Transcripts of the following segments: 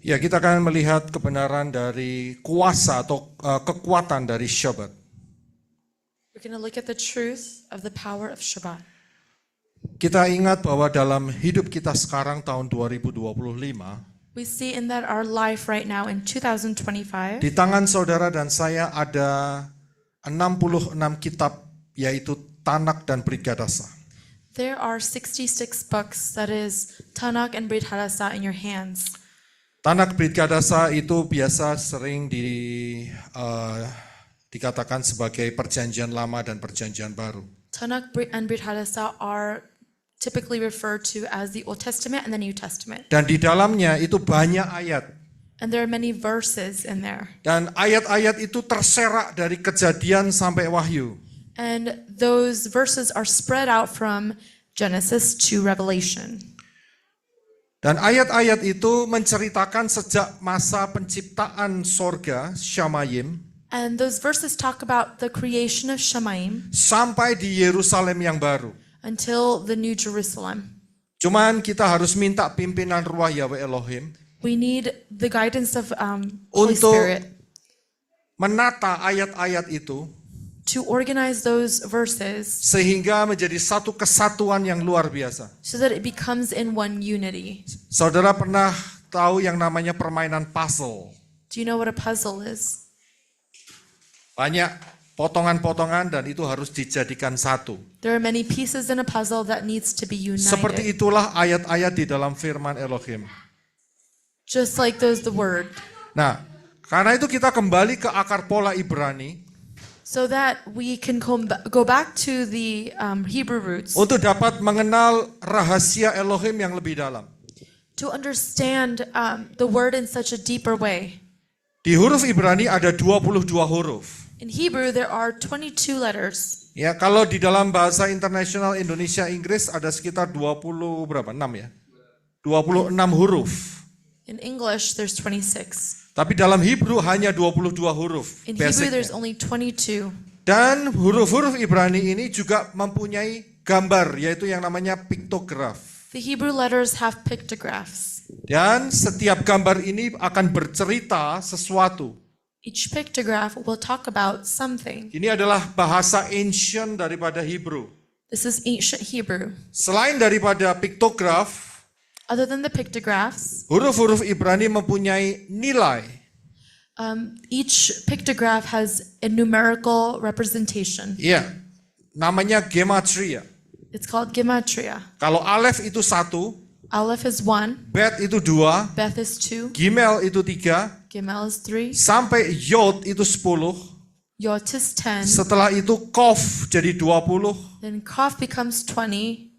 Ya, kita akan melihat kebenaran dari kuasa atau kekuatan dari Shabbat. We're going to look at the truth of the power of Shabbat. Kita ingat bahwa dalam hidup kita sekarang tahun 2025, We see in that our life right now in 2025, di tangan saudara dan saya ada 66 kitab, yaitu Tanak dan Brit Hadasa. there are 66 books, that is Tanakh and Brit Hadasa, in your hands. Tanak Brit Hadasa itu biasa sering dikatakan sebagai perjanjian lama dan perjanjian baru. Tanakh and Brit Hadasa are typically referred to as the Old Testament and the New Testament. Dan di dalamnya itu banyak ayat. And there are many verses in there. Dan ayat-ayat itu terserak dari Kejadian sampai Wahyu. And those verses are spread out from Genesis to Revelation. Dan ayat-ayat itu menceritakan sejak masa penciptaan sorga, Shamayim, And those verses talk about the creation of Shemaim sampai di Yerusalem yang baru. until the New Jerusalem. Cuman kita harus minta pimpinan Ruah Yahweh Elohim We need the guidance of Holy untuk Spirit menata ayat-ayat itu to organize those verses sehingga menjadi satu kesatuan yang luar biasa. so that it becomes in one unity. Saudara pernah tahu yang namanya permainan puzzle? Do you know what a puzzle is? Banyak potongan-potongan dan itu harus dijadikan satu. There are many pieces in a puzzle that needs to be Seperti united. itulah ayat-ayat di dalam firman Elohim. Just like those, the word. Nah, karena itu kita kembali ke akar pola Ibrani So that we can go back to the Hebrew roots untuk dapat mengenal rahasia Elohim yang lebih dalam. to understand the word in such a deeper way. Di huruf Ibrani ada 22 huruf. In Hebrew, there are 22 letters. Ya, kalau di dalam bahasa internasional Indonesia Inggris ada sekitar 20 berapa? 6 ya. 26 huruf. In English, there's 26. Tapi dalam Hebrew hanya 22 huruf. In Hebrew, there's basicnya. only 22. Dan huruf-huruf Ibrani ini juga mempunyai gambar, yaitu yang namanya piktograf. The Hebrew letters have pictographs. Dan setiap gambar ini akan bercerita sesuatu. Each pictograph will talk about something. Ini adalah bahasa ancient daripada Hebrew. This is ancient Hebrew. Selain daripada piktograf, Other than the pictographs, huruf-huruf Ibrani mempunyai nilai. each pictograph has a numerical representation. Iya, namanya gematria. It's called gematria. Kalau alef itu 1, Aleph is 1, bet itu 2, Beth is 2, gimel itu 3, Gimel is 3, sampai yod itu 10. Yot is 10, Setelah itu kof jadi 20, then Kaf becomes 20,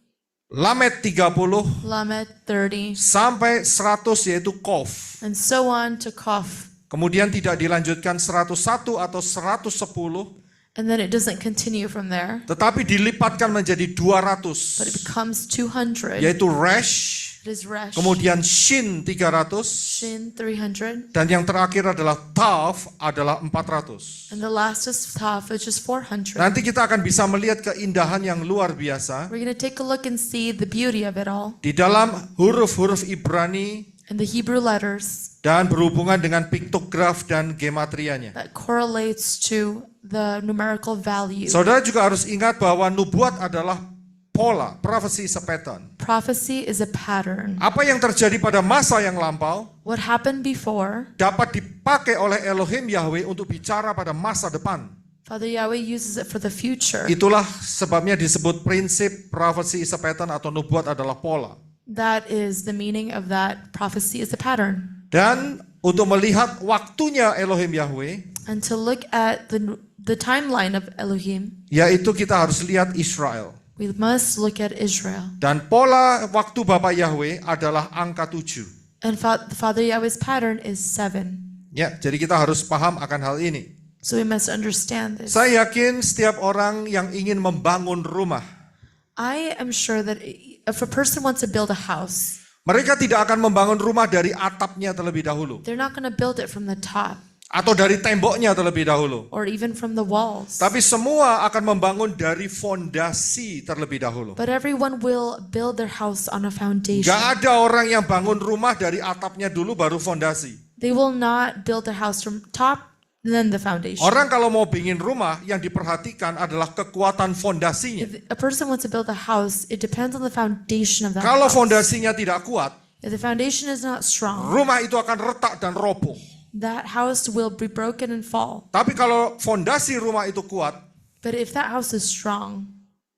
lamet 30, Lamed 30, sampai 100 yaitu kof. and so on to Kaf. Kemudian tidak dilanjutkan 101 atau 110, And then it doesn't continue from there, tetapi dilipatkan menjadi 200, but it becomes 200. yaitu resh, It is Resh, kemudian shin 300, Shin 300, dan yang terakhir adalah taf adalah 400. and the last is Taf, which is 400. Nanti kita akan bisa melihat keindahan yang luar biasa We're going to take a look and see the beauty of it all di dalam huruf-huruf Ibrani in the Hebrew letters dan berhubungan dengan piktograf dan gematrianya. that correlates to the numerical value. Saudara juga harus ingat bahwa nubuat adalah pola, prophecy is a pattern. Prophecy is a pattern. Apa yang terjadi pada masa yang lampau What happened before, dapat dipakai oleh Elohim Yahweh untuk bicara pada masa depan. Father Yahweh uses it for the future. Itulah sebabnya disebut prinsip prophecy is a pattern atau nubuat adalah pola. That is the meaning of that. Prophecy is a pattern. Dan untuk melihat waktunya Elohim Yahweh, And to look at the timeline of Elohim, yaitu kita harus lihat Israel. we must look at Israel. Dan pola waktu Bapa Yahweh adalah angka 7. And Father Yahweh's pattern is 7. Ya, jadi kita harus paham akan hal ini. So we must understand this. Saya yakin setiap orang yang ingin membangun rumah, I am sure that if a person wants to build a house, mereka tidak akan membangun rumah dari atapnya terlebih dahulu. they're not going to build it from the top. atau dari temboknya terlebih dahulu. or even from the walls. Tapi semua akan membangun dari fondasi terlebih dahulu. But everyone will build their house on a foundation. Gak ada orang yang bangun rumah dari atapnya dulu baru fondasi. They will not build their house from top and then the foundation. Orang kalau mau bikin rumah yang diperhatikan adalah kekuatan fondasinya. If a person wants to build a house, it depends on the foundation of that Kalau house. fondasinya tidak kuat, If the foundation is not strong, rumah itu akan retak dan roboh. that house will be broken and fall. Tapi kalau fondasi rumah itu kuat, But if that house is strong,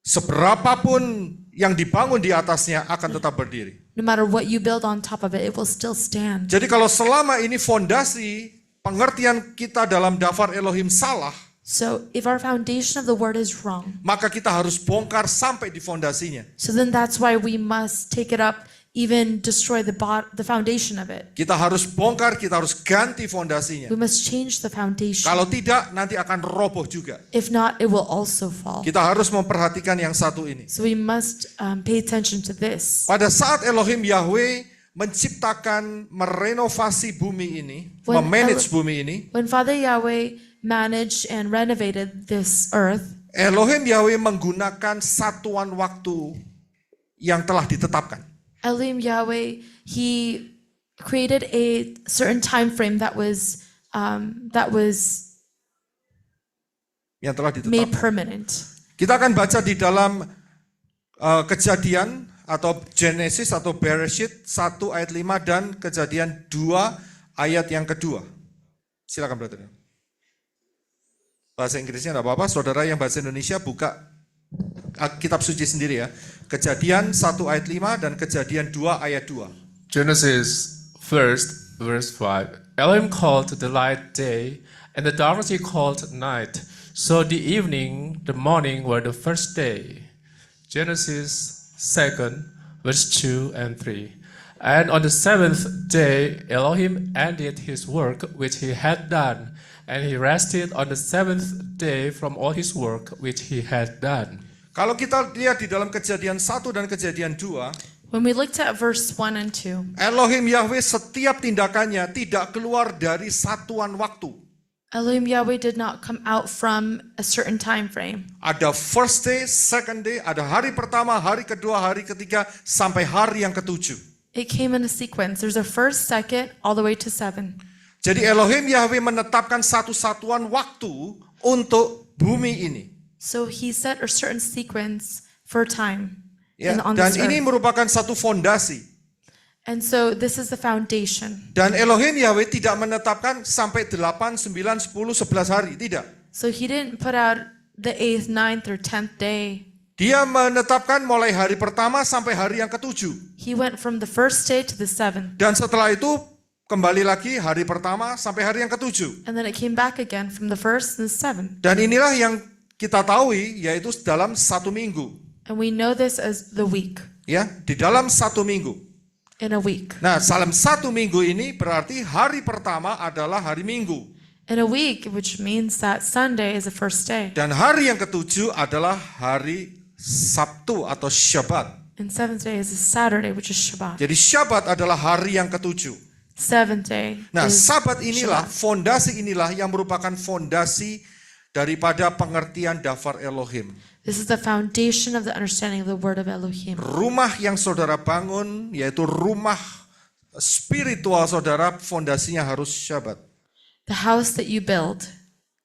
seberapapun yang dibangun di atasnya akan tetap berdiri. no matter what you build on top of it, it will still stand. Jadi kalau selama ini fondasi pengertian kita dalam daftar Elohim salah, So if our foundation of the word is wrong, maka kita harus bongkar sampai di fondasinya. so then that's why we must take it up, even destroy the foundation of it. Kita harus bongkar, kita harus ganti fondasinya. We must change the foundation. Kalau tidak, nanti akan roboh juga. If not, it will also fall. Kita harus memperhatikan yang satu ini. So we must pay attention to this. Pada saat Elohim Yahweh menciptakan, merenovasi bumi ini, When memanage bumi ini, When Father Yahweh managed and renovated this earth, Elohim Yahweh menggunakan satuan waktu yang telah ditetapkan. Elohim Yahweh, He created a certain time frame that was Yang telah made ditetapkan. permanent. Kita akan baca di dalam Kejadian atau Genesis atau Bereshit 1 ayat 5 dan Kejadian 2 ayat yang kedua. Silakan brother. Bahasa Inggrisnya enggak apa-apa, saudara yang bahasa Indonesia buka kitab suci sendiri ya. Kejadian 1 ayat 5 dan Kejadian 2 ayat 2. Genesis 1, verse 5. Elohim called the light day, and the darkness he called night. So the evening, the morning were the first day. Genesis 2, verse 2 and 3. And on the seventh day, Elohim ended his work which he had done, and he rested on the seventh day from all his work which he had done. Kalau kita lihat di dalam Kejadian 1 dan Kejadian 2, When we looked at verse 1 and 2, Elohim Yahweh setiap tindakannya tidak keluar dari satuan waktu. Elohim Yahweh did not come out from a certain time frame. Ada first day, second day, ada hari pertama, hari kedua, hari ketiga, sampai hari yang ketujuh. It came in a sequence. There's a first, second, all the way to 7. Jadi Elohim Yahweh menetapkan satu satuan waktu untuk bumi ini. So he set a certain sequence for time Ya, on dan this ini earth. merupakan satu fondasi. And so this is the foundation. Dan Elohim Yahweh tidak menetapkan sampai 8, 9, 10, 11 hari. Tidak. So he didn't put out the 8th, 9th, or 10th day. Dia menetapkan mulai hari pertama sampai hari yang ketujuh. He went from the first day to the 7th. Dan setelah itu kembali lagi hari pertama sampai hari yang ketujuh. And then it came back again from the first and the 7th. Dan inilah yang kita tahu yaitu dalam satu minggu. And we know this as the week, Ya, di dalam satu minggu. in a week. Nah, dalam satu minggu ini berarti hari pertama adalah hari Minggu. In a week, which means that Sunday is the first day. Dan hari yang ketujuh adalah hari Sabtu atau Syabat. And 7th day is a Saturday, which is Shabbat. Jadi Syabat adalah hari yang ketujuh. 7th day Nah, is Sabat inilah, Shabbat. fondasi inilah yang merupakan fondasi daripada pengertian daftar Elohim. This is the foundation of the understanding of the word of Elohim. Rumah yang saudara bangun, yaitu rumah spiritual saudara, fondasinya harus Syabat. The house that you build,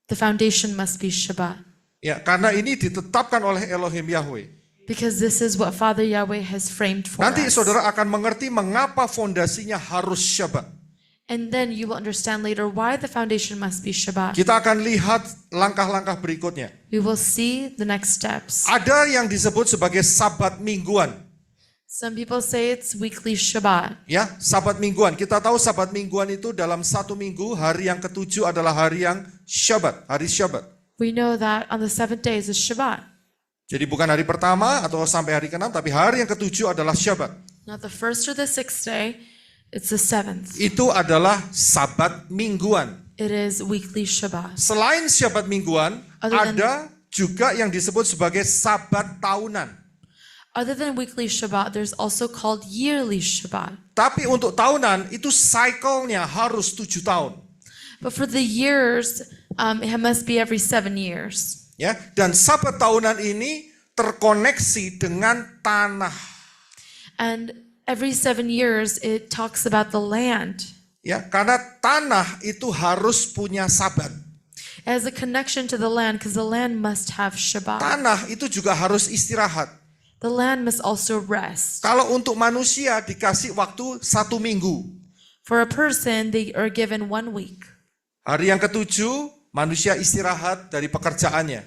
the foundation must be Shabbat. Ya, karena ini ditetapkan oleh Elohim Yahweh. Because this is what Father Yahweh has framed for Nanti us. saudara akan mengerti mengapa fondasinya harus Syabat. And then you will understand later why the foundation must be Shabbat. Kita akan lihat langkah-langkah berikutnya. We will see the next steps. Ada yang disebut sebagai Sabat mingguan. Some people say it's weekly Shabbat. Ya, Sabat mingguan. Kita tahu Sabat mingguan itu dalam satu minggu, hari yang ketujuh adalah hari yang Syabat, hari Syabat. We know that on the 7th day is a Shabbat. Jadi bukan hari pertama atau sampai hari ke-6, tapi hari yang ketujuh adalah Syabat. Not the first or the 6th day, it's the 7th. Itu adalah Sabat mingguan. It is weekly Shabbat. Selain Syabat mingguan, Other than- ada juga yang disebut sebagai Sabat tahunan. Other than weekly Shabbat, there's also called yearly Shabbat. Tapi untuk tahunan itu cycle-nya harus 7 tahun. But for the years, it must be every 7 years. Ya, dan Sabat tahunan ini terkoneksi dengan tanah. And every 7 years, it talks about the land. Ya, karena tanah itu harus punya Sabat. It has a connection to the land because the land must have Shabbat. Tanah itu juga harus istirahat. The land must also rest. Kalau untuk manusia dikasih waktu 1 minggu. For a person, they are given 1 week. Hari yang ketujuh, manusia istirahat dari pekerjaannya.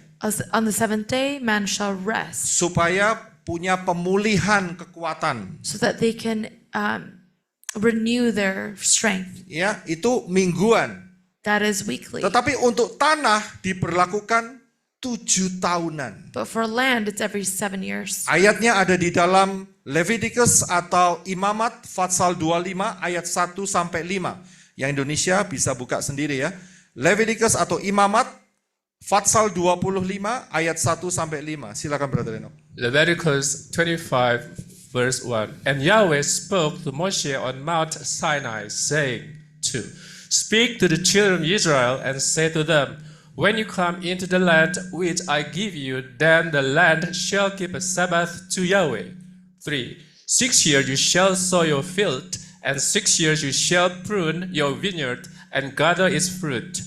On the 7th day, man shall rest Supaya punya pemulihan kekuatan. so that they can renew their strength. Ya, itu mingguan. That is weekly. Tetapi untuk tanah diberlakukan 7 tahunan. But for land, it's every 7 years. Ayatnya ada di dalam Leviticus atau Imamat Fatsal 25 ayat 1 sampai 5. Yang Indonesia bisa buka sendiri ya. Leviticus atau Imamat Fatsal 25 ayat 1 sampai 5. Silakan Brother Enoch. Leviticus 25, verse 1. And Yahweh spoke to Moshe on Mount Sinai, saying, 2. Speak to the children of Israel and say to them, when you come into the land which I give you, then the land shall keep a Sabbath to Yahweh. 3. 6 years you shall sow your field, and 6 years you shall prune your vineyard and gather its fruit.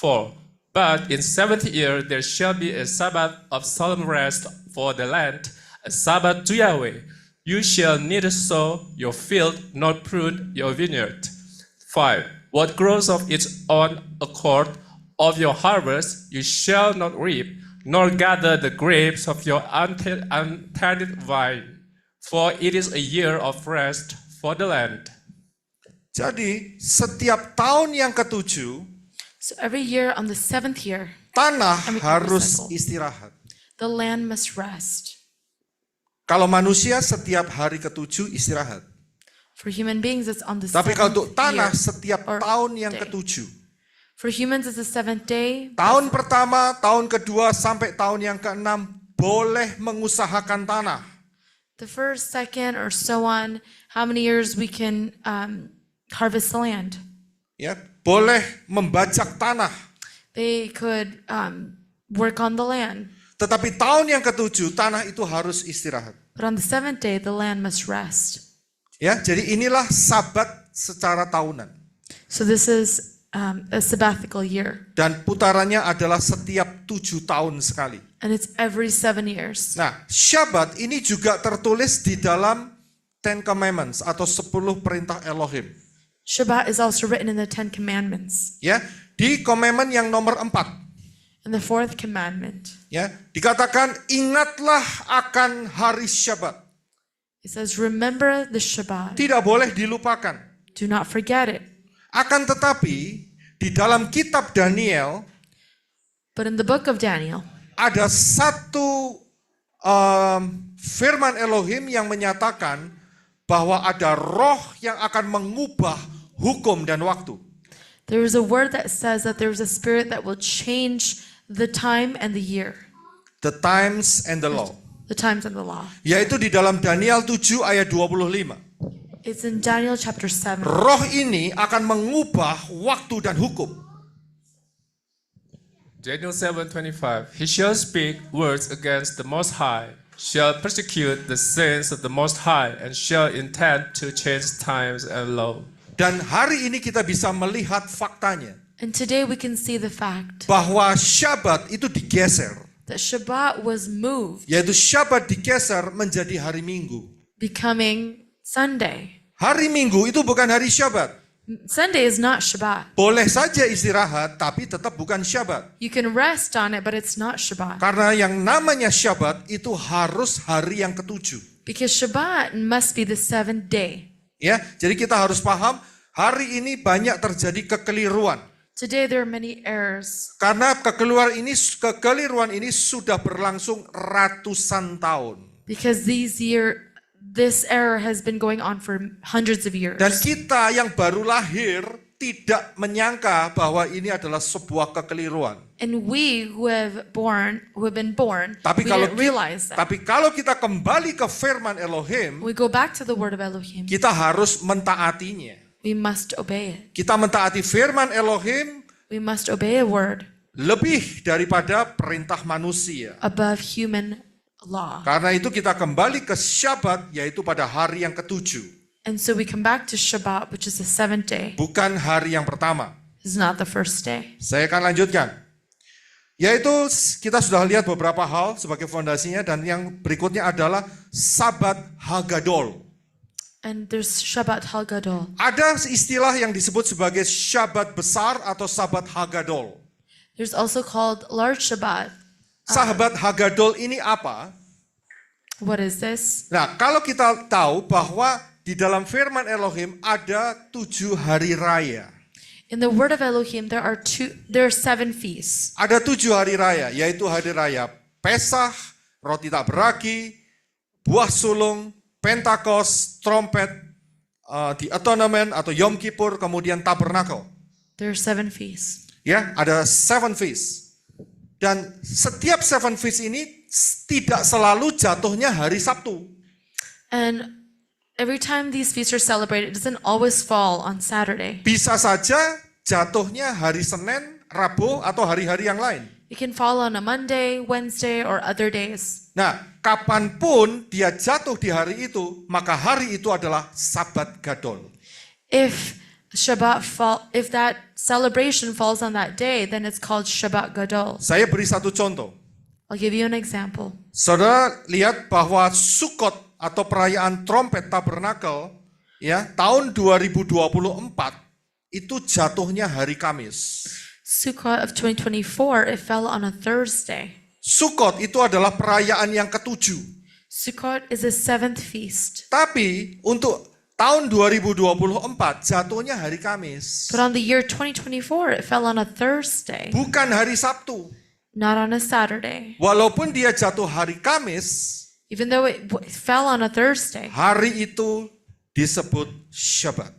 4. But in 7th year there shall be a Sabbath of solemn rest for the land, a Sabbath to Yahweh. You shall neither sow your field nor prune your vineyard. 5. What grows of its own accord of your harvest you shall not reap, nor gather the grapes of your untended vine, for it is a year of rest for the land. Jadi setiap tahun yang ketujuh, So every year on the 7th year, tanah Kami harus cycle. istirahat. the land must rest. Kalau manusia setiap hari ketujuh istirahat. For human beings, it's on the Tapi kalau untuk 7th tanah year. setiap or tahun yang day. ketujuh. For humans, it's the 7th day. Tahun pertama, tahun kedua, sampai tahun yang ke-6 boleh mengusahakan tanah. The first, second, or so on, how many years we can harvest the land. Ya, boleh membajak tanah. They could work on the land. Tetapi tahun yang ketujuh, tanah itu harus istirahat. But on the 7th day, the land must rest. Ya, jadi inilah Sabat secara tahunan. So this is a sabbatical year. Dan putarannya adalah setiap 7 tahun sekali. And it's every 7 years. Nah, Syabat ini juga tertulis di dalam Ten Commandments atau 10 perintah Elohim. Shabbat is also written in the 10 Commandments. Ya, di commandment yang nomor 4. In the 4th commandment, Ya, dikatakan ingatlah akan hari Syabat. it says, remember the Shabbat. Tidak boleh dilupakan. Do not forget it. Akan tetapi di dalam kitab Daniel But in the book of Daniel, ada satu firman Elohim yang menyatakan bahwa ada roh yang akan mengubah hukum dan waktu. there is a word that says that there is a spirit that will change the time and the year, The times and the law. the times and the law. Yaitu di dalam Daniel 7 ayat 25. It's in Daniel chapter 7. Roh ini akan mengubah waktu dan hukum. Daniel 7:25. He shall speak words against the Most High, shall persecute the sins of the Most High, and shall intend to change times and law. Dan hari ini kita bisa melihat faktanya. And today we can see the fact Bahwa Syabat itu digeser. that Shabbat was moved, Yaitu Syabat digeser menjadi hari Minggu. becoming Sunday. Hari Minggu itu bukan hari Syabat. Sunday is not Shabbat. Boleh saja istirahat, tapi tetap bukan Syabat. You can rest on it, but it's not Shabbat. Karena yang namanya Syabat itu harus hari yang ketujuh. Because Shabbat must be the 7th day. Ya, jadi kita harus paham hari ini banyak terjadi kekeliruan. Today there are many errors. Karena kekeliruan ini sudah berlangsung ratusan tahun. Because this error has been going on for hundreds of years. Dan kita yang baru lahir tidak menyangka bahwa ini adalah sebuah kekeliruan. And we who have been born, Tapi we didn't realize that. kalau kita kembali ke firman Elohim, We go back to the word of Elohim. kita harus mentaatinya. We must obey it. Kita mentaati firman Elohim We must obey a word lebih daripada perintah manusia. above human law. Karena itu kita kembali ke Syabat, yaitu pada hari yang ketujuh. And so we come back to Shabbat, which is the seventh day. Bukan hari yang pertama. This is not the first day. Saya akan lanjutkan. Yaitu kita sudah lihat beberapa hal sebagai fondasinya, dan yang berikutnya adalah Sabat Hagadol. And there's Shabbat Hagadol. Ada istilah yang disebut sebagai Syabat besar atau Sabat Hagadol. There's also called large Shabbat. Sabat Hagadol ini apa? What is this? Nah, kalau kita tahu bahwa di dalam firman Elohim ada 7 hari raya. In the word of Elohim, there are 7 feasts. Ada 7 hari raya, yaitu hari raya Pesach, roti tak beragi, buah sulung, Pentakos, trompet, di Atonement atau Yom Kippur, kemudian Tabernakel. There are 7 feasts. Ya, ada 7 feast. Dan setiap 7 feast ini tidak selalu jatuhnya hari Sabtu. And every time these feasts are celebrated, it doesn't always fall on Saturday. Bisa saja jatuhnya hari Senin, Rabu, atau hari-hari yang lain. It can fall on a Monday, Wednesday, or other days. Nah, kapanpun dia jatuh di hari itu, maka hari itu adalah Sabat Gadol. If that celebration falls on that day, then it's called Shabbat Gadol. Saya beri satu contoh. I'll give you an example. Saudara lihat bahwa Sukkot atau perayaan trompet tabernakel ya, tahun 2024 itu jatuhnya hari Kamis. Sukkot of 2024, it fell on a Thursday. Sukkot itu adalah perayaan yang ketujuh. Sukkot is a 7th feast. Tapi untuk tahun 2024 jatuhnya hari Kamis. But on the year 2024, it fell on a Thursday, Bukan hari Sabtu. not on a Saturday. Walaupun dia jatuh hari Kamis, Even though it fell on a Thursday, hari itu disebut Syabat.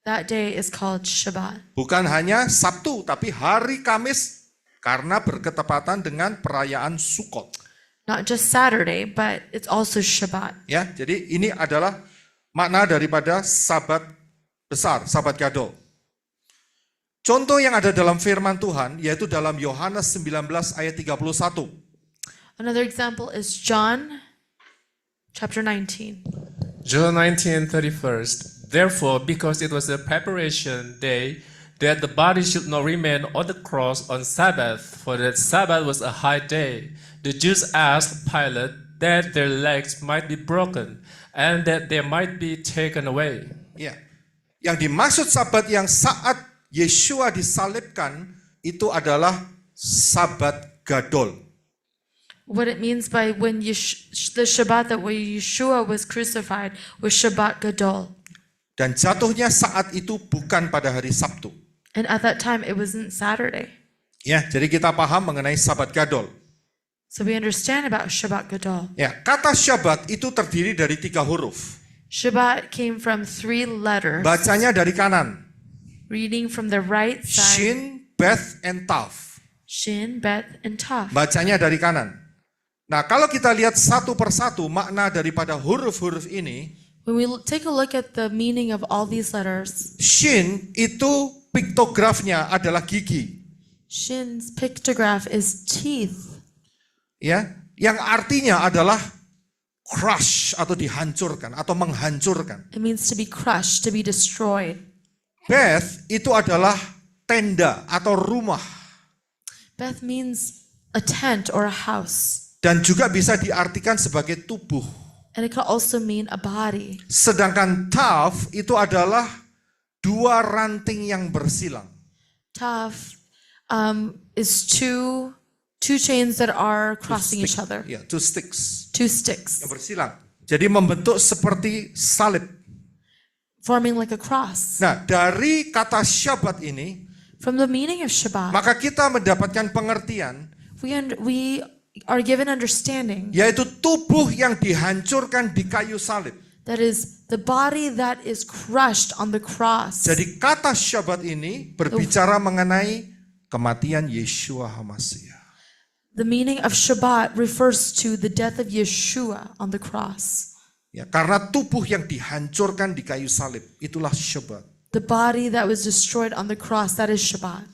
that day is called Shabbat. Bukan hanya Sabtu, tapi hari Kamis karena berketepatan dengan perayaan Sukkot. Not just Saturday, but it's also Shabbat. Ya, jadi ini adalah makna daripada Sabat besar, Sabat Gadol. Contoh yang ada dalam firman Tuhan yaitu dalam Yohanes 19 ayat 31. Another example is John chapter 19. John 19:31. Therefore, because it was the preparation day, that the body should not remain on the cross on Sabbath, for that Sabbath was a high day, the Jews asked Pilate that their legs might be broken and that they might be taken away. Ya. Yang dimaksud Sabat yang saat Yeshua disalibkan itu adalah Sabat Gadol. What it means by when the Shabbat that when Yeshua was crucified was Shabbat Gadol. Dan jatuhnya saat itu bukan pada hari Sabtu. And at that time, it wasn't Saturday. Ya, jadi kita paham mengenai Sabat Gadol. So we understand about Shabbat Gadol. Ya, kata Syabat itu terdiri dari 3 huruf. Shabbat came from 3 letters. Bacanya dari kanan. Reading from the right side. Shin, Beth, and Tav. Shin, Beth, and Tav. Bacanya dari kanan. Nah, kalau kita lihat satu persatu makna daripada huruf-huruf ini, When we take a look at the meaning of all these letters, Shin itu piktografnya adalah gigi. Shin's pictograph is teeth. Ya, yang artinya adalah crush atau dihancurkan atau menghancurkan. It means to be crushed, to be destroyed. Beth itu adalah tenda atau rumah Beth means a tent or a house. dan juga bisa diartikan sebagai tubuh. And it could also mean a body. Sedangkan Tav itu adalah 2 ranting yang bersilang. Tav is two chains that are crossing each other. Ya, 2 sticks 2 sticks, yang bersilang. Jadi membentuk seperti salib. forming like a cross. Nah, dari kata Syabat ini, From the meaning of Shabbat, maka kita mendapatkan pengertian, we are given understanding yaitu tubuh yang dihancurkan di kayu salib. that is the body that is crushed on the cross. Jadi kata Syabat ini berbicara mengenai kematian Yeshua HaMashiach. The meaning of Shabbat refers to the death of Yeshua on the cross. Ya, karena tubuh yang dihancurkan di kayu salib, itulah Syabat. The body that was destroyed on the cross, that is Shabbat.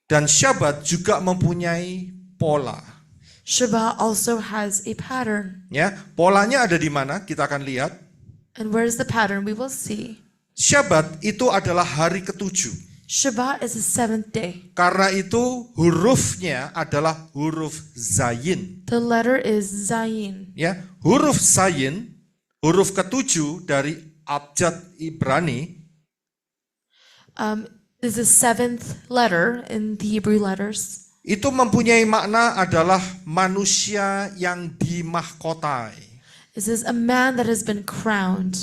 Dan Syabat juga mempunyai pola. Shabbat also has a pattern. Ya, polanya ada di mana? Kita akan lihat. And where's the pattern? We will see. Syabat itu adalah hari ketujuh. Shabbat is the seventh day. Karena itu hurufnya adalah huruf Zayin. The letter is Zayin. Ya, huruf Zayin, huruf ketujuh dari abjad Ibrani, Is the seventh letter in the Hebrew letters. itu mempunyai makna adalah manusia yang dimahkotai. It says a man that has been crowned.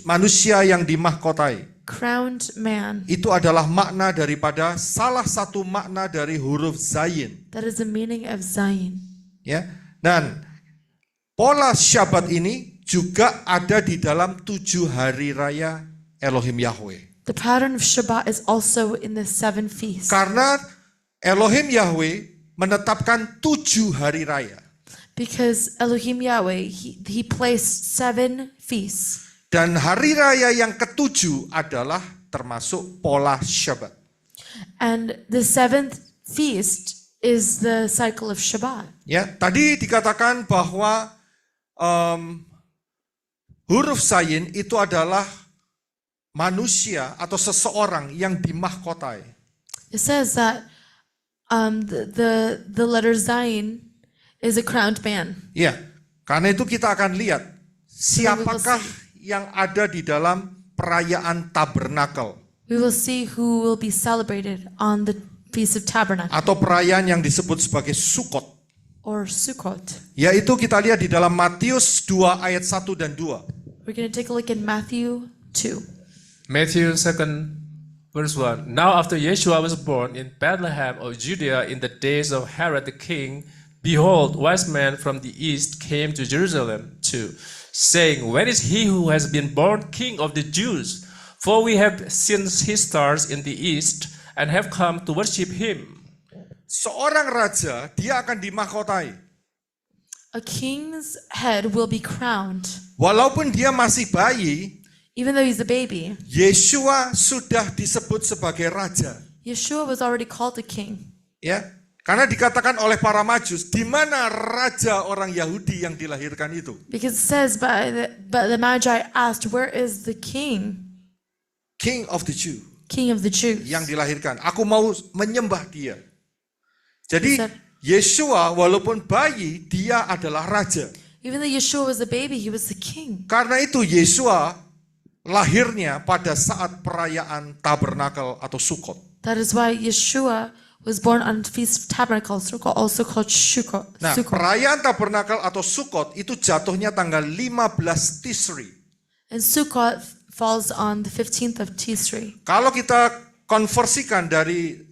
Manusia yang dimahkotai. Crowned man. Itu adalah makna daripada salah satu makna dari huruf Zayin. That is the meaning of Zayin. Ya, dan pola Syabat ini juga ada di dalam 7 hari raya Elohim Yahweh. The pattern of Shabbat is also in the 7 feasts. Karena Elohim Yahweh menetapkan 7 hari raya. Because Elohim Yahweh, he placed 7 feasts. Dan hari raya yang ketujuh adalah termasuk pola Syabat. And the 7th feast is the cycle of Shabbat. Ya, tadi dikatakan bahwa huruf Zayin itu adalah manusia atau seseorang yang dimahkotai. It says that the letter Zayin is a crowned man. Ya, karena itu kita akan lihat siapakah yang ada di dalam perayaan tabernakel We will see who will be celebrated on the Feast of Tabernacle atau perayaan yang disebut sebagai Sukkot. or Sukkot. Yaitu kita lihat di dalam Matius 2 ayat 1 dan 2. We're going to take a look in Matthew 2. Matthew 2, verse 1. Now after Yeshua was born in Bethlehem of Judea in the days of Herod the king, behold, wise men from the east came to Jerusalem too, saying, Where is he who has been born king of the Jews? For we have seen his stars in the east and have come to worship him. Seorang raja, dia akan dimahkotai. A king's head will be crowned. Walaupun dia masih bayi, Even though he's a baby, Yeshua sudah disebut sebagai raja. Yeshua was already called a king. Ya, karena dikatakan oleh para Majus, di mana raja orang Yahudi yang dilahirkan itu? Because it says, but the Magi asked, where is the king? King of the Jew. King of the Jews. Yang dilahirkan. Aku mau menyembah dia. Jadi Is that- Yeshua walaupun bayi, dia adalah raja. Even though Yeshua was a baby, he was the king. Karena itu Yeshua lahirnya pada saat perayaan tabernakel atau Sukkot. That is why Yeshua was born on the Feast of Tabernacles, also called Sukkot. Nah, perayaan tabernakel atau Sukkot itu jatuhnya tanggal 15 Tisri. And Sukkot falls on the 15th of Tisri. Kalau kita konversikan dari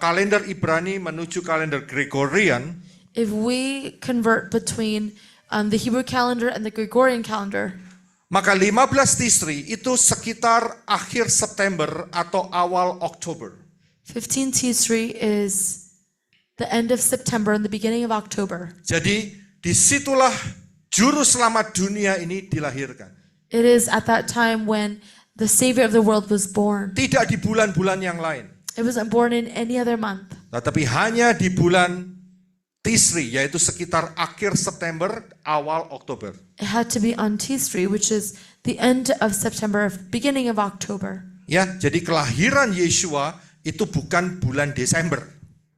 kalender Ibrani menuju kalender Gregorian, If we convert between the Hebrew calendar and the Gregorian calendar, maka 15 Tisri itu sekitar akhir September atau awal Oktober. 15 Tisri is the end of September and the beginning of October. Jadi disitulah juru selamat dunia ini dilahirkan. It is at that time when the Savior of the world was born. Tidak di bulan-bulan yang lain. It wasn't born in any other month. Tetapi hanya di bulan Tisri, yaitu sekitar akhir September, awal Oktober. It had to be on Tisri, which is the end of September, beginning of October. Ya, jadi kelahiran Yeshua itu bukan bulan Desember.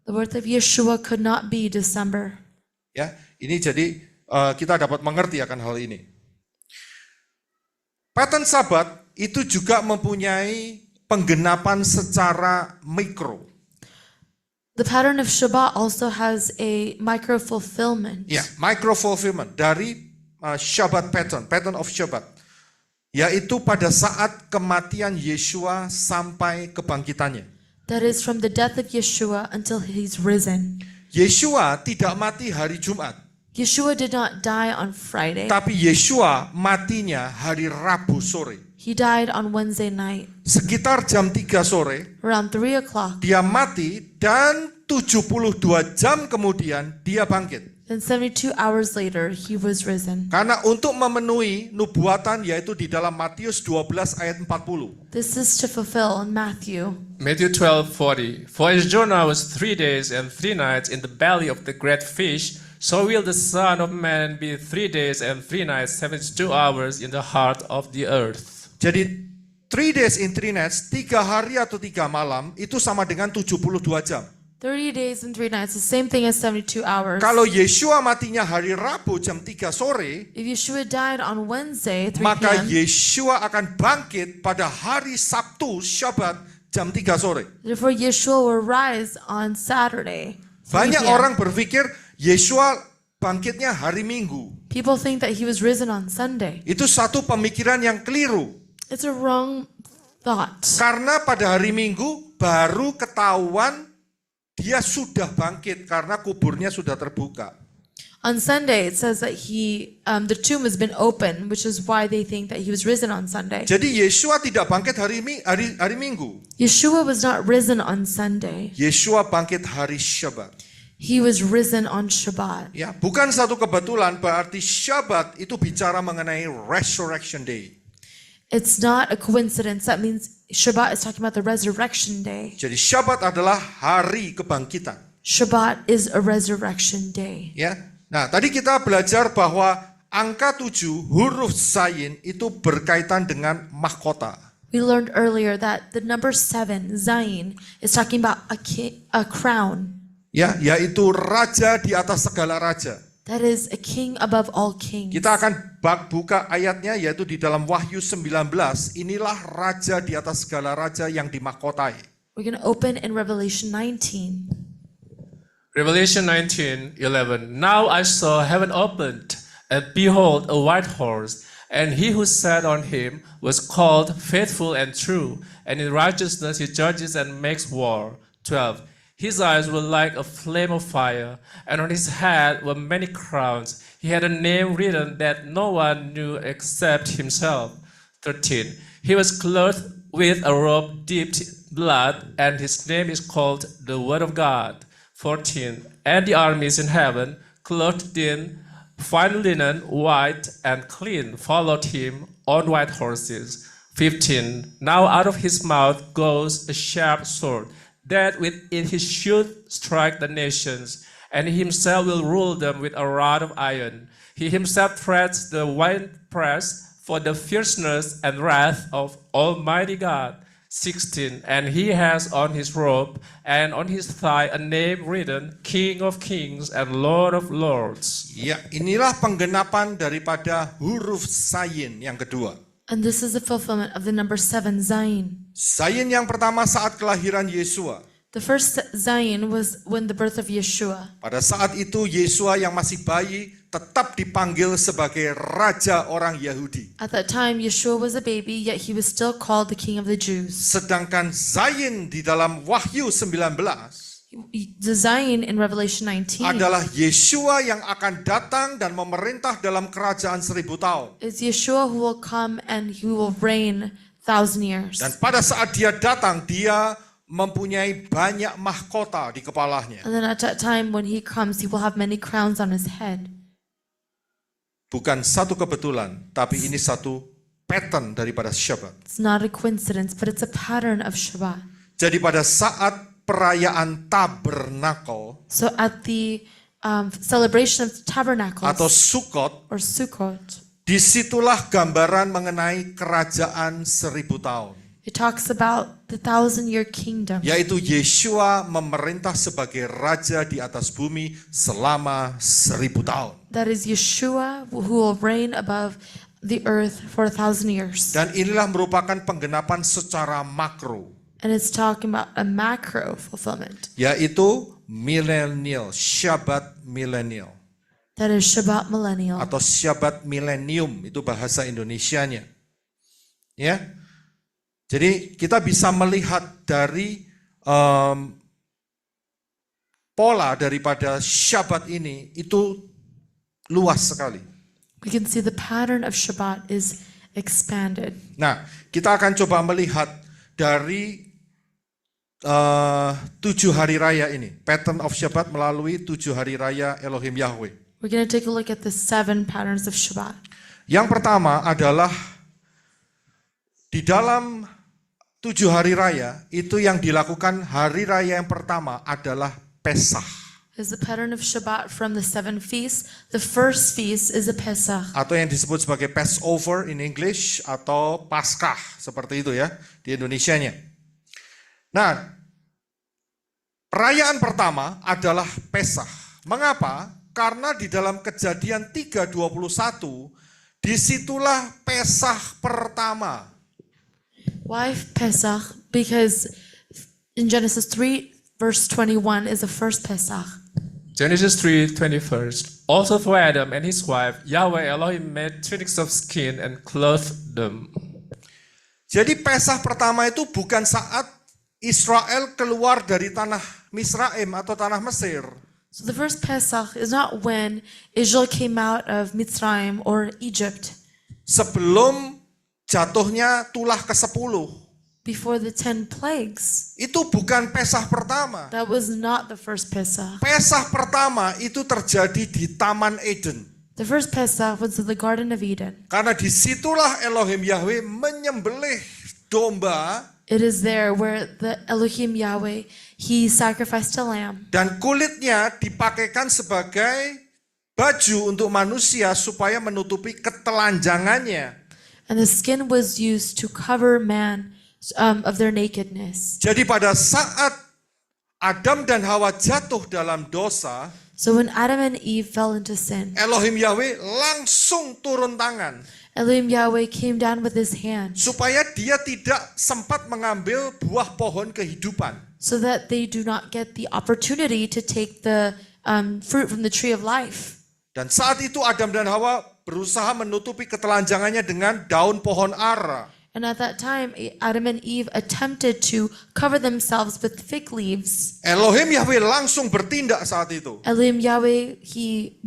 The birth of Yeshua could not be December. Ya, ini jadi kita dapat mengerti akan hal ini. Pattern Sabat itu juga mempunyai penggenapan secara mikro. The pattern of Shabbat also has a micro fulfillment. Ya, micro fulfillment dari Shabbat pattern of Shabbat. Yaitu pada saat kematian Yeshua sampai kebangkitannya. That is from the death of Yeshua until he's risen. Yeshua tidak mati hari Jumat. Yeshua did not die on Friday. Tapi Yeshua matinya hari Rabu sore. He died on Wednesday night. Sekitar jam 3 sore, Around 3 o'clock. dia mati dan 72 jam kemudian dia bangkit. Then 72 hours later, he was risen. Karena untuk memenuhi nubuatan yaitu di dalam Matius 12 ayat 40. This is to fulfill in Matthew. Matthew 12:40. For as Jonah was 3 days and 3 nights in the belly of the great fish, so will the Son of Man be 3 days and 3 nights, 72 hours in the heart of the earth. Jadi 3 days in 3 nights, 3 hari atau 3 malam itu sama dengan 72 jam. 30 days and 3 nights, the same thing as 72 hours. Kalau Yeshua matinya hari Rabu jam 3 sore, If Yeshua died on Wednesday, 3 maka p.m., Yeshua akan bangkit pada hari Sabtu Syabat jam 3 sore. therefore Yeshua will rise on Saturday, 3 Banyak p.m. orang berpikir Yeshua bangkitnya hari Minggu. People think that he was risen on Sunday. Itu satu pemikiran yang keliru. It's a wrong thought. Karena pada hari Minggu baru ketahuan dia sudah bangkit karena kuburnya sudah terbuka. On Sunday, it says that the tomb has been opened, which is why they think that he was risen on Sunday. Jadi Yeshua tidak bangkit hari Minggu. Yeshua was not risen on Sunday. Yeshua bangkit hari Syabat. He was risen on Shabbat. Ya, bukan satu kebetulan berarti Syabat itu bicara mengenai Resurrection Day. It's not a coincidence. That means Shabbat is talking about the resurrection day. Jadi Syabat adalah hari kebangkitan. Shabbat is a resurrection day. Ya. Nah, tadi kita belajar bahwa angka 7 huruf Zayin itu berkaitan dengan mahkota. We learned earlier that the number 7, Zayin, is talking about a crown. Ya, yaitu raja di atas segala raja. That is a king above all kings. Kita akan buka ayatnya yaitu di dalam Wahyu 19. Inilah raja di atas segala raja yang dimahkotai. We're going to open in Revelation 19. Revelation 19:11. Now I saw heaven opened, and behold, a white horse, and he who sat on him was called Faithful and True, and in righteousness he judges and makes war. 12. His eyes were like a flame of fire, and on his head were many crowns. He had a name written that no one knew except himself. 13. He was clothed with a robe dipped in blood, and his name is called the Word of God. 14. And the armies in heaven, clothed in fine linen, white and clean, followed him on white horses. 15. Now out of his mouth goes a sharp sword, that within his should strike the nations, and he himself will rule them with a rod of iron. He himself treads the winepress for the fierceness and wrath of Almighty God. 16. And he has on his robe and on his thigh a name written, King of Kings and Lord of Lords. Ya, inilah penggenapan daripada huruf Zayin yang kedua. And this is the fulfillment of the number 7, Zayin. Zayin yang pertama saat kelahiran Yesua. The first Zayin was when the birth of Yeshua. Pada saat itu Yesua yang masih bayi tetap dipanggil sebagai raja orang Yahudi. At that time, Yeshua was a baby, yet he was still called the King of the Jews. Sedangkan Zayin di dalam Wahyu 19 The Zayin in Revelation 19 adalah Yesua yang akan datang dan memerintah dalam kerajaan 1000 tahun. is Yeshua who will come and he will reign 1,000 years. Dan pada saat dia datang, dia mempunyai banyak mahkota di kepalanya. And then at that time when he comes, he will have many crowns on his head. Bukan satu kebetulan, tapi ini satu pattern daripada Syabat. It's not a coincidence, but it's a pattern of Shabbat. Jadi pada saat perayaan Tabernakel So at the celebration of tabernacles atau Sukkot, or Sukkot, disitulah gambaran mengenai kerajaan 1000 tahun. it talks about the 1,000-year kingdom. Yaitu Yeshua memerintah sebagai raja di atas bumi selama 1000 tahun. That is Yeshua who will reign above the earth for 1,000 years. Dan inilah merupakan penggenapan secara makro. And it's talking about a macro fulfillment. Yaitu milenial, Syabat milenial. That is Shabbat millennial. Atau Syabat milenium, itu bahasa Indonesianya. Ya. Jadi kita bisa melihat dari pola daripada Syabat ini itu luas sekali. We can see the pattern of Shabbat is expanded. Nah, kita akan coba melihat dari 7 hari raya ini. Pattern of Shabbat melalui 7 hari raya Elohim Yahweh. We're going to take a look at the 7 patterns of Shabbat. Yang pertama adalah di dalam 7 hari raya itu yang dilakukan hari raya yang pertama adalah Pesach. Is the pattern of Shabbat from the 7 feasts. The first feast is a Pesach. Atau yang disebut sebagai Passover in English atau Paskah seperti itu ya di Indonesianya. Nah, perayaan pertama adalah Pesach. Mengapa? Karena di dalam Kejadian 3:21 disitulah Pesach pertama. Why Pesach? Because in Genesis 3 verse 21 is the first Pesach. Genesis 3:21. Also for Adam and his wife, Yahweh Elohim made tunics of skin and clothed them. Jadi Pesach pertama itu bukan saat Israel keluar dari tanah Misraim atau tanah Mesir. So the first Pesach is not when Israel came out of Mitzrayim or Egypt, Sebelum jatuhnya tulah ke-10. before the 10 plagues. Itu bukan Pesach pertama. That was not the first Pesach. Pesach pertama itu terjadi di Taman Eden. The first Pesach was in the Garden of Eden. Karena disitulah Elohim Yahweh menyembelih domba It is there where the Elohim Yahweh, he sacrificed a lamb. dan kulitnya dipakaikan sebagai baju untuk manusia supaya menutupi ketelanjangannya. And the skin was used to cover man of their nakedness. Jadi pada saat Adam dan Hawa jatuh dalam dosa, So when Adam and Eve fell into sin, Elohim Yahweh langsung turun tangan Elohim Yahweh came down with his hand supaya dia tidak sempat mengambil buah pohon kehidupan. so that they do not get the opportunity to take the fruit from the tree of life. Dan saat itu Adam dan Hawa berusaha menutupi ketelanjangannya dengan daun pohon ara. And at that time, Adam and Eve attempted to cover themselves with fig leaves. Elohim Yahweh langsung bertindak saat itu, Elohim Yahweh, he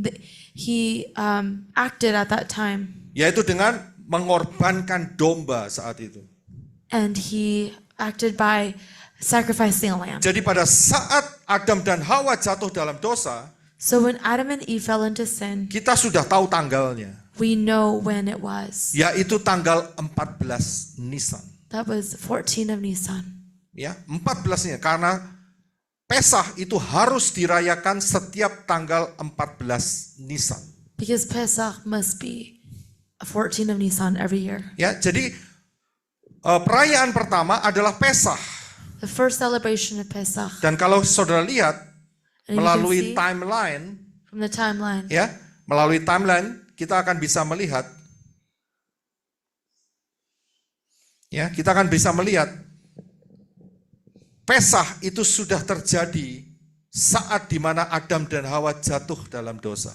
acted at that time, yaitu dengan mengorbankan domba saat itu. and he acted by sacrificing a lamb. Jadi pada saat Adam dan Hawa jatuh dalam dosa, So when Adam and Eve fell into sin, kita sudah tahu tanggalnya, we know when it was. yaitu tanggal 14 Nisan. That was 14 of Nisan. Ya, 14-nya karena Pesach itu harus dirayakan setiap tanggal 14 Nisan. Because Pesach must be 14 of Nisan every year. Ya, jadi perayaan pertama adalah Pesach. The first celebration of Pesach. Dan kalau saudara lihat And you can melalui see timeline, from the timeline, ya, melalui timeline kita akan bisa melihat, ya, kita akan bisa melihat Pesach itu sudah terjadi saat di mana Adam dan Hawa jatuh dalam dosa.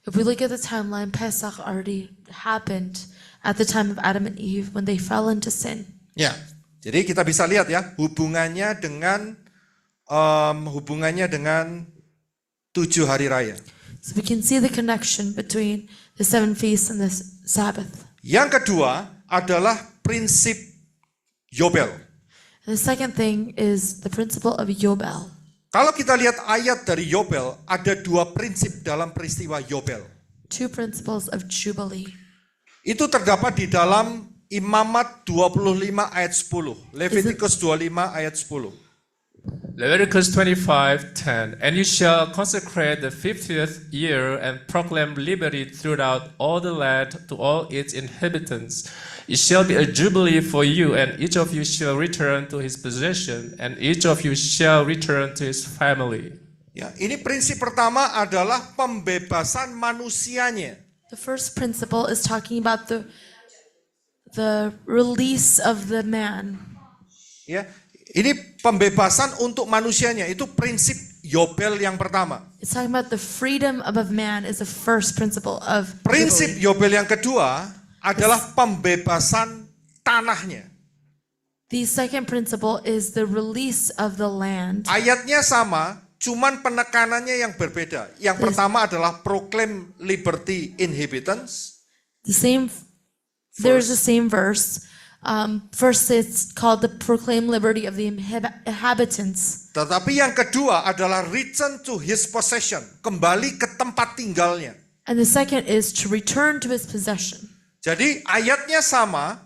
if we look at the timeline, Pesach already happened at the time of Adam and Eve when they fell into sin. Ya, jadi kita bisa lihat ya hubungannya dengan 7 hari raya. So we can see the connection between the 7 feasts and the Sabbath. Yang kedua adalah prinsip Yobel. And the second thing is the principle of Yobel. Kalau kita lihat ayat dari Yobel, ada 2 prinsip dalam peristiwa Yobel. 2 principles of Jubilee. Itu terdapat di dalam Imamat 25 ayat 10. Leviticus 25 ayat 10. Leviticus 25:10. And you shall consecrate the 50th year and proclaim liberty throughout all the land to all its inhabitants. It shall be a jubilee for you, and each of you shall return to his possession, and each of you shall return to his family. Ya, ini prinsip pertama adalah pembebasan manusianya. The first principle is talking about the release of the man. Ya, ini pembebasan untuk manusianya, itu prinsip Yobel yang pertama. It's talking about the freedom of a man is the first principle of Prinsip Jubilee. Yobel yang kedua adalah pembebasan tanahnya. The second principle is the release of the land. Ayatnya sama, cuman penekanannya yang berbeda. Yang pertama adalah proclaim liberty inhabitants. The same, there's the same verse, First, it's called the proclaim liberty of the inhabitants. Tetapi yang kedua adalah return to his possession, kembali ke tempat tinggalnya. And the second is to return to his possession. Jadi ayatnya sama,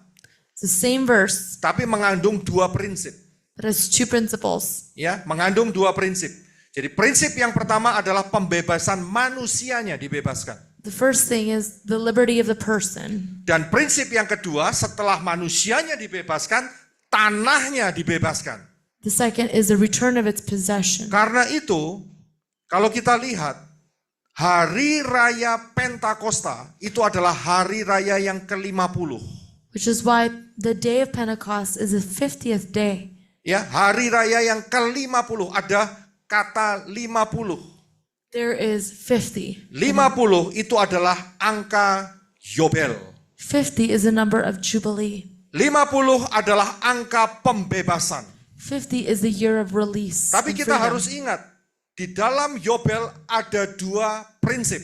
It's the same verse, tapi mengandung dua prinsip. but has two principles. Ya, mengandung dua prinsip. Jadi prinsip yang pertama adalah pembebasan manusianya dibebaskan. The first thing is the liberty of the person. Dan prinsip yang kedua, setelah manusianya dibebaskan, tanahnya dibebaskan. The second is the return of its possession. Karena itu, kalau kita lihat, hari raya Pentakosta itu adalah hari raya yang ke-50. Which is why the day of Pentecost is the 50th day. Ya, hari raya yang ke-50, ada kata 50. There is 50. 50 itu adalah angka Yobel. 50 is a number of Jubilee. 50 adalah angka pembebasan. 50 is the year of release. Tapi and kita freedom. harus ingat, di dalam Yobel ada dua prinsip.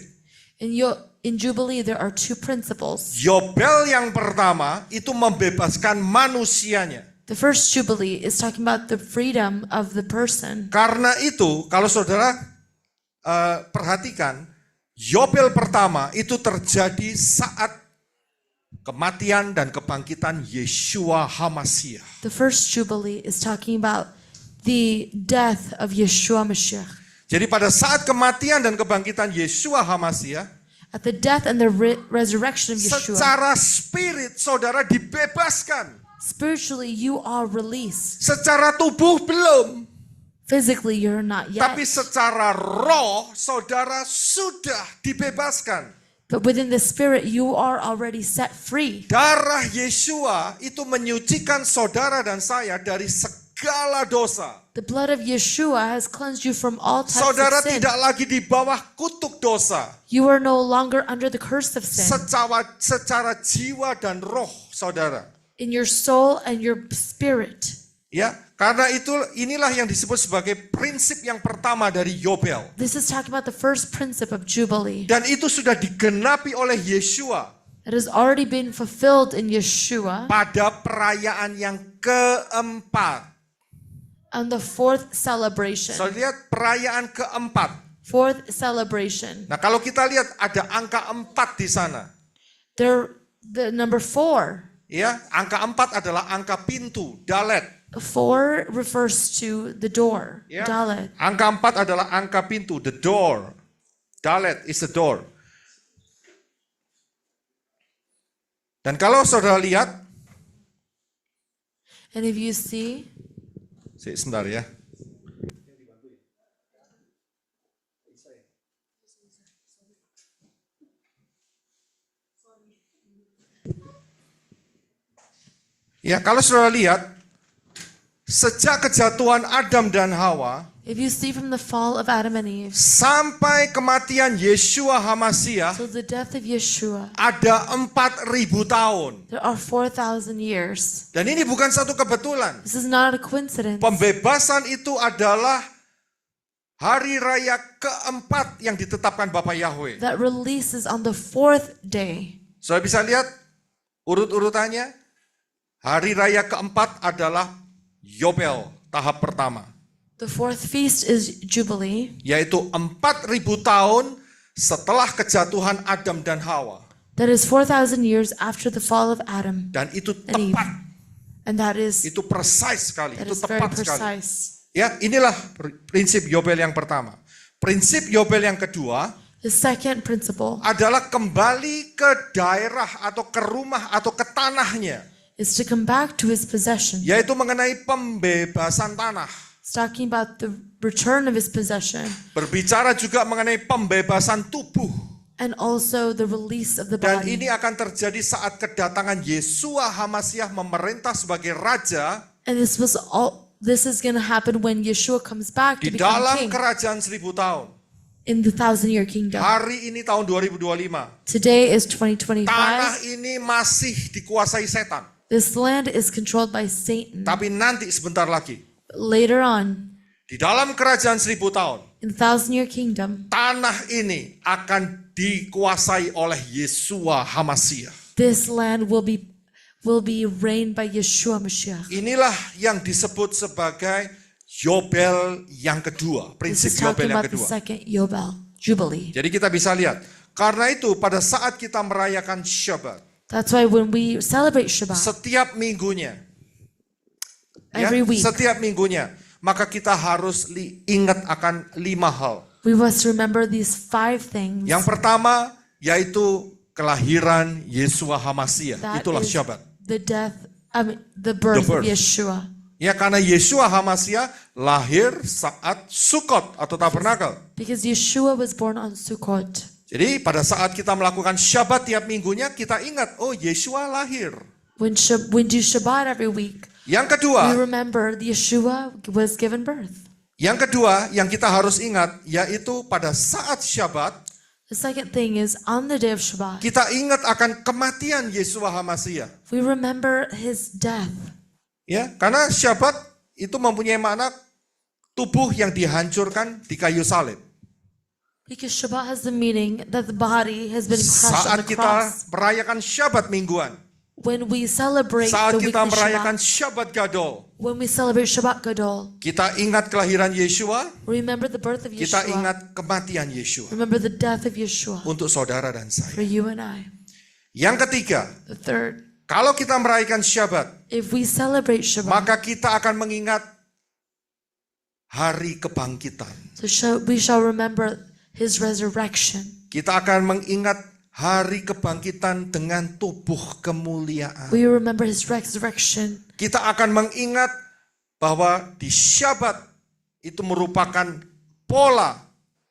In Jubilee, there are two principles. Yobel yang pertama itu membebaskan manusianya. The first Jubilee is talking about the freedom of the person. Karena itu, kalau saudara perhatikan, Yobel pertama itu terjadi saat kematian dan kebangkitan Yeshua HaMashiach. The first Jubilee is talking about the death of Yeshua Mashiach. Jadi pada saat kematian dan kebangkitan Yeshua HaMashiach, At the death and the resurrection of Yeshua, secara spirit saudara dibebaskan. spiritually you are released. Secara tubuh belum. Physically you're not yet. Tapi secara roh saudara sudah dibebaskan. But within the spirit you are already set free. Darah Yeshua itu menyucikan saudara dan saya dari segala dosa. The blood of Yeshua has cleansed you from all types Saudara of sin. tidak lagi di bawah kutuk dosa. You are no longer under the curse of sin. Secara jiwa dan roh saudara. In your soul and your spirit. Ya, karena itu inilah yang disebut sebagai prinsip yang pertama dari Yobel. This is talking about the first principle of Jubilee. Dan itu sudah digenapi oleh Yeshua It has already been fulfilled in Yeshua pada perayaan yang keempat. on the fourth celebration. So lihat perayaan keempat. Fourth celebration. Nah, kalau kita lihat ada angka 4 di sana. The number 4. Ya, angka 4 adalah angka pintu, dalet. 4 refers to the door. Ya. Dalet. Angka 4 adalah angka pintu, the door. Dalet is the door. Dan kalau saudara lihat, And if you see, sebentar ya. Ya, kalau saudara lihat, sejak kejatuhan Adam dan Hawa, if you see from the fall of Adam and Eve sampai kematian Yeshua HaMashiach, till the death of Yeshua, ada 4.000 tahun. there are 4,000 years. Dan ini bukan satu kebetulan. This is not a coincidence. Pembebasan itu adalah hari raya keempat yang ditetapkan Bapa Yahweh. That release is on the 4th day. Saudara bisa lihat urut-urutannya. Hari raya keempat adalah Yobel, tahap pertama. The 4th feast is Jubilee. Yaitu 4.000 tahun setelah kejatuhan Adam dan Hawa. That is 4,000 years after the fall of Adam Dan itu and Eve. tepat. And that is Itu precise sekali. Itu very tepat sekali. precise. Ya, inilah prinsip Yobel yang pertama. Prinsip Yobel yang kedua The second principle adalah kembali ke daerah atau ke rumah atau ke tanahnya. is to come back to his possession. Yaitu mengenai pembebasan tanah. It's talking about the return of his possession Berbicara juga mengenai pembebasan tubuh. and also the release of the Dan body. ini akan terjadi saat kedatangan Yeshua HaMashiach memerintah sebagai raja And this is going to happen when Yeshua comes back to di become dalam king kerajaan 1000 tahun. in the 1,000-year kingdom. Hari ini tahun 2025. Today is 2025. Tanah ini masih dikuasai setan. This land is controlled by Satan. Tapi nanti sebentar lagi. Later on, Di dalam kerajaan 1000 tahun. in the 1,000-year kingdom, Tanah ini akan dikuasai oleh Yeshua HaMashiach. this land will be will be reigned by Yeshua Mashiach. Inilah yang disebut sebagai Yobel yang kedua, This prinsip is talking Yobel yang about the kedua. second Yobel, Jubilee. Jadi kita bisa lihat, karena itu pada saat kita merayakan Shabbat, That's why when we celebrate Shabbat, setiap minggunya, ya, every week, setiap minggunya, maka kita harus ingat akan 5 hal. we must remember these 5 things. Yang pertama yaitu kelahiran Yeshua HaMashiach. That Itulah is Shabbat. the death, the birth birth. of Yeshua. Ya, karena Yeshua HaMashiach lahir saat Sukkot atau Tabernakel. Because Yeshua was born on Sukkot. Jadi pada saat kita melakukan Shabbat tiap minggunya, kita ingat, oh Yeshua lahir. When do Shabbat every week, Yang we kedua, remember Yeshua was given birth. yang kita harus ingat, yaitu pada saat Shabbat, The second thing is on the day of Shabbat, kita ingat akan kematian Yeshua HaMashiach. we remember his death. Ya, karena Shabbat itu mempunyai makna tubuh yang dihancurkan di kayu salib. Because Shabbat has the meaning that the body has been crushed on Saat the kita cross. merayakan Shabbat mingguan, When we celebrate saat the kita weekly merayakan Shabbat, Shabbat Gadol, when we celebrate Shabbat Gadol, kita ingat kelahiran Yeshua, remember the birth of kita Yeshua. ingat kematian Yeshua Remember the death of Yeshua untuk saudara dan for saya. you and I. Yang ketiga, The third, kalau kita merayakan Shabbat, if we celebrate Shabbat, maka kita akan mengingat hari kebangkitan. we shall remember his resurrection. Kita akan mengingat hari kebangkitan dengan tubuh kemuliaan. We remember his resurrection. Kita akan mengingat bahwa di Syabat itu merupakan pola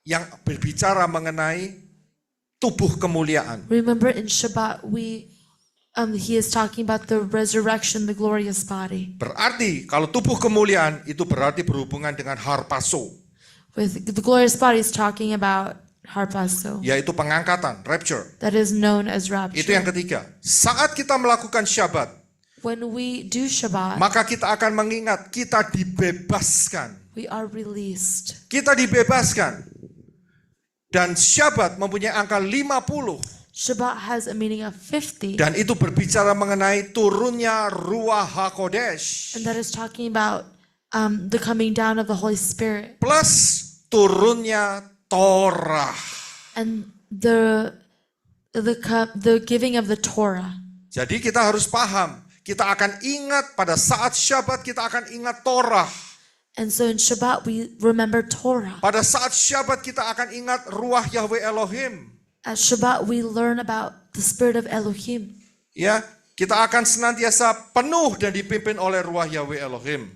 yang berbicara mengenai tubuh kemuliaan. Remember in Shabbat, he is talking about the resurrection, the glorious body. Berarti kalau tubuh kemuliaan itu berarti berhubungan dengan harpazo, With the glorious body is talking about harpazo, yaitu pengangkatan, rapture. that is known as Itu yang rapture. ketiga. Saat kita melakukan Syabat, When we do Shabbat, maka kita akan mengingat kita dibebaskan. we are released. Kita dibebaskan. Dan Syabat mempunyai angka 50. Shabbat has a meaning of 50, Dan itu berbicara mengenai turunnya Ruach HaKodesh. and that is talking about the coming down of the Holy Spirit Plus turunnya Torah. and the giving of the Torah. Jadi kita harus paham. Kita akan ingat pada saat Syabat kita akan ingat Torah. And so in Shabbat we remember Torah. Pada saat Syabat kita akan ingat Ruach Yahweh Elohim. At Shabbat we learn about the Spirit of Elohim. Ya, kita akan senantiasa penuh dan dipimpin oleh Ruach Yahweh Elohim.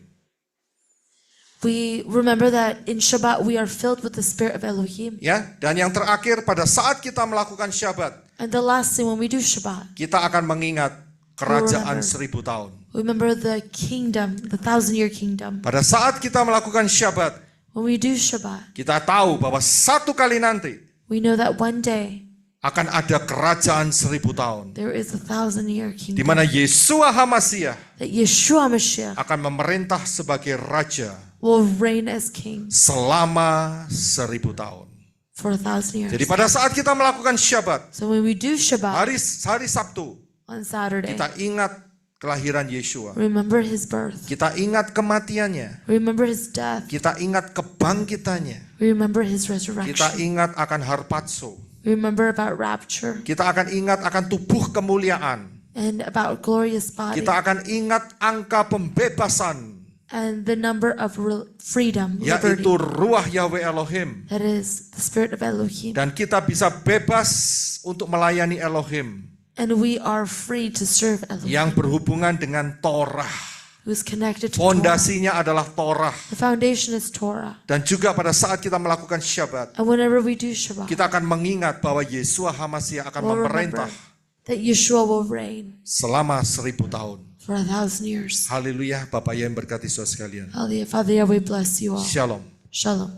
We remember that in Shabbat we are filled with the Spirit of Elohim. Ya, dan yang terakhir pada saat kita melakukan Syabat, And the last thing, when we do Shabbat, kita akan mengingat kerajaan 1000 tahun. remember the kingdom, the 1,000-year kingdom. Pada saat kita melakukan Syabat, When we do Shabbat, kita tahu bahwa satu kali nanti we know that one day akan ada kerajaan 1000 tahun. there is a 1,000-year Di kingdom. mana Yeshua HaMashiach That Yeshua Mashiach akan memerintah sebagai raja will reign as king selama 1000 tahun. for 1,000 Jadi years. pada saat kita melakukan Syabat, So when we do Shabbat hari Sabtu, on Saturday, kita ingat kelahiran Yeshua. remember his birth, Kita ingat kematiannya. remember his death, Kita ingat kebangkitannya. remember his Kita resurrection, ingat akan harpazo. remember about rapture, Kita akan ingat akan tubuh kemuliaan. and about glorious body, Kita akan ingat angka pembebasan, and the number of freedom, liberty. yaitu Ruach Yahweh Elohim. That is the Spirit of Elohim. Dan kita bisa bebas untuk melayani Elohim And we are free to serve Elohim, yang berhubungan dengan Torah. who is connected to Torah. Fondasinya adalah Torah. The foundation is Torah. Dan juga pada saat kita melakukan Syabat, And whenever we do Shabbat, kita akan mengingat bahwa Yeshua HaMashiach akan we'll remember memerintah that Yeshua will reign selama 1000 tahun. for 1,000 years. Haleluya, Bapak yang berkati saudara sekalian. Hallelujah. Father, we bless you all. Shalom. Shalom.